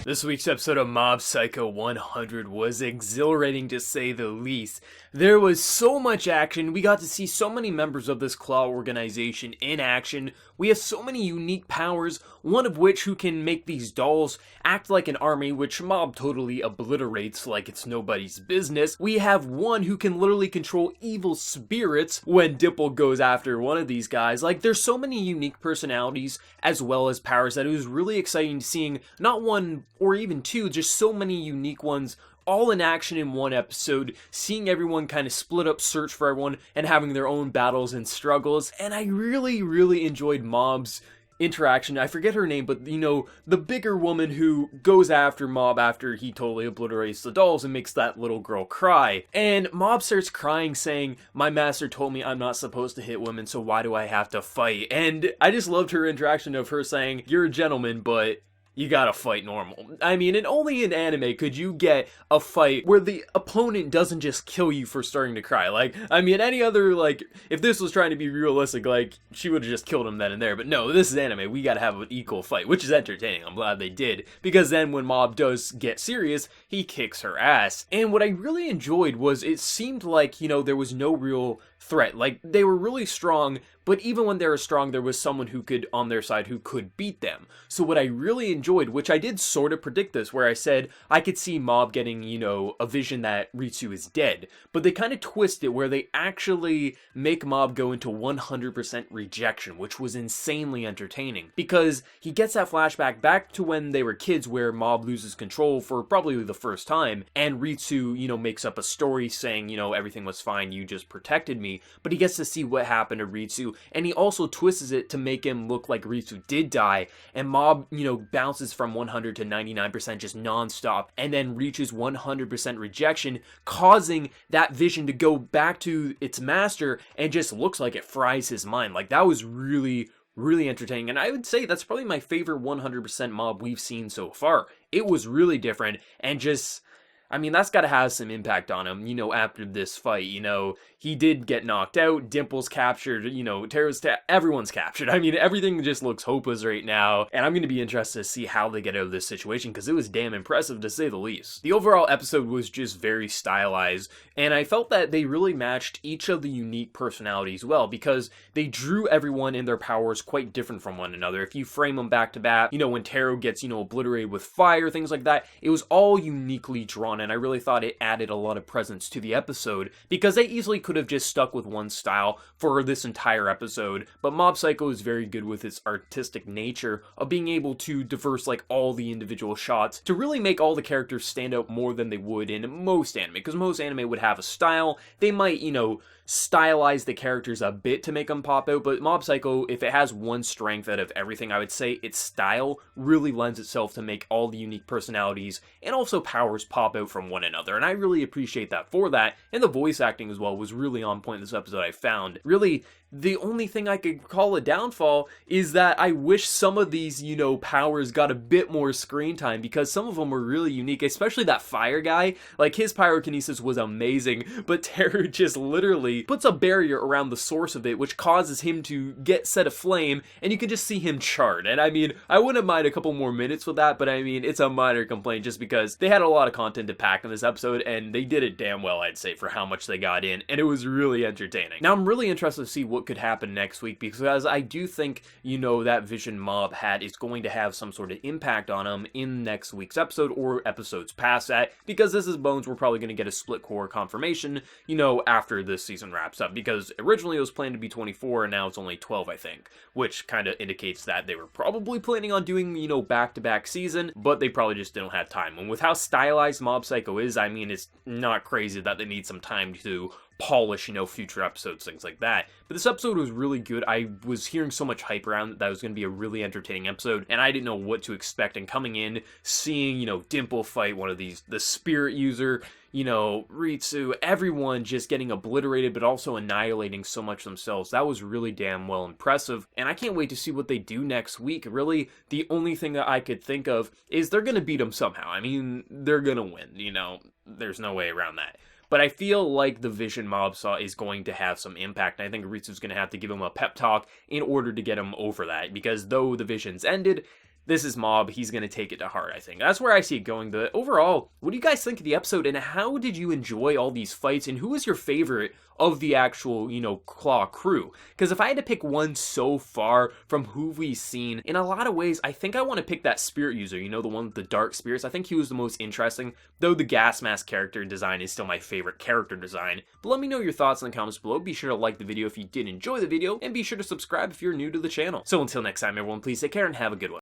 This week's episode of Mob Psycho 100 was exhilarating to say the least. There was so much action, we got to see so many members of this claw organization in action, we have so many unique powers, one of which who can make these dolls act like an army, which Mob totally obliterates like it's nobody's business. We have one who can literally control evil spirits when Dimple goes after one of these guys. Like, there's so many unique personalities as well as powers that it was really exciting seeing not one or even two, just so many unique ones all in action in one episode, seeing everyone kind of split up, search for everyone, and having their own battles and struggles. And I really enjoyed Mob's interaction. I forget her name, but the bigger woman who goes after Mob after he totally obliterates the dolls and makes that little girl cry. And Mob starts crying saying, "My master told me I'm not supposed to hit women, so why do I have to fight?" And I just loved her interaction of her saying, "You're a gentleman, but you gotta fight normal." I mean, and only in anime could you get a fight where the opponent doesn't just kill you for starting to cry. Like, I mean, any other, like, if this was trying to be realistic, like, she would have just killed him then and there. But no, this is anime. We gotta have an equal fight, which is entertaining. I'm glad they did. Because then when Mob does get serious, he kicks her ass. And what I really enjoyed was it seemed like, there was no real threat. Like, they were really strong, but even when they were strong, there was someone who could, on their side, who could beat them. So what I really enjoyed, which I did sort of predict this, where I said I could see Mob getting, a vision that Ritsu is dead. But they kind of twist it where they actually make Mob go into 100% rejection, which was insanely entertaining. Because he gets that flashback back to when they were kids where Mob loses control for probably the first time, and Ritsu, makes up a story saying, everything was fine, you just protected me. But he gets to see what happened to Ritsu, and he also twists it to make him look like Ritsu did die, and Mob, bounces from 100 to 99% just non-stop, and then reaches 100% rejection, causing that vision to go back to its master, and just looks like it fries his mind. Like, that was really entertaining, and I would say that's probably my favorite 100% Mob we've seen so far. It was really different, and just, I mean, that's gotta have some impact on him, after this fight. He did get knocked out, Dimple's captured, everyone's captured. I mean, everything just looks hopeless right now, and I'm gonna be interested to see how they get out of this situation, because it was damn impressive to say the least. The overall episode was just very stylized, and I felt that they really matched each of the unique personalities well, because they drew everyone and their powers quite different from one another. If you frame them back to back, when Taro gets, obliterated with fire, things like that, it was all uniquely drawn, and I really thought it added a lot of presence to the episode, because they easily could have just stuck with one style for this entire episode, but Mob Psycho is very good with its artistic nature of being able to diverse like all the individual shots to really make all the characters stand out more than they would in most anime, because most anime would have a style. They might, stylize the characters a bit to make them pop out, but Mob Psycho, if it has one strength out of everything, I would say its style really lends itself to make all the unique personalities and also powers pop out from one another, and I really appreciate that for that. And the voice acting as well was really on point this episode. I found really the only thing I could call a downfall is that I wish some of these, powers got a bit more screen time, because some of them were really unique, especially that fire guy. Like, his pyrokinesis was amazing, but Teru just literally puts a barrier around the source of it, which causes him to get set aflame, and you can just see him charred. And I mean, I wouldn't mind a couple more minutes with that, but I mean, it's a minor complaint just because they had a lot of content to pack in this episode, and they did it damn well, I'd say, for how much they got in, and it was really entertaining. Now, I'm really interested to see what could happen next week, because I do think, that vision Mob had is going to have some sort of impact on him in next week's episode or episodes past that, because this is Bones, we're probably going to get a split core confirmation, after this season wraps up, because originally it was planned to be 24 and now it's only 12, I think, which kind of indicates that they were probably planning on doing, back-to-back season, but they probably just didn't have time. And with how stylized Mob Psycho is, I mean, it's not crazy that they need some time to polish, future episodes, things like that. But this episode was really good. I was hearing so much hype around that it was going to be a really entertaining episode, and I didn't know what to expect. And coming in, seeing, Dimple fight one of these, the spirit user, Ritsu, everyone just getting obliterated, but also annihilating so much themselves. That was really damn well impressive, and I can't wait to see what they do next week. Really, the only thing that I could think of is they're going to beat them somehow. I mean, they're going to win, there's no way around that. But I feel like the vision Mob saw is going to have some impact, and I think Ritsu's going to have to give him a pep talk in order to get him over that, because though the visions ended, this is Mob. He's going to take it to heart, I think. That's where I see it going. But overall, what do you guys think of the episode, and how did you enjoy all these fights, and who was your favorite of the actual, Claw crew? Because if I had to pick one so far from who we've seen, in a lot of ways, I think I want to pick that Spirit User, the one with the dark spirits. I think he was the most interesting, though the Gas Mask character design is still my favorite character design. But let me know your thoughts in the comments below. Be sure to like the video if you did enjoy the video, and be sure to subscribe if you're new to the channel. So until next time, everyone, please take care and have a good one.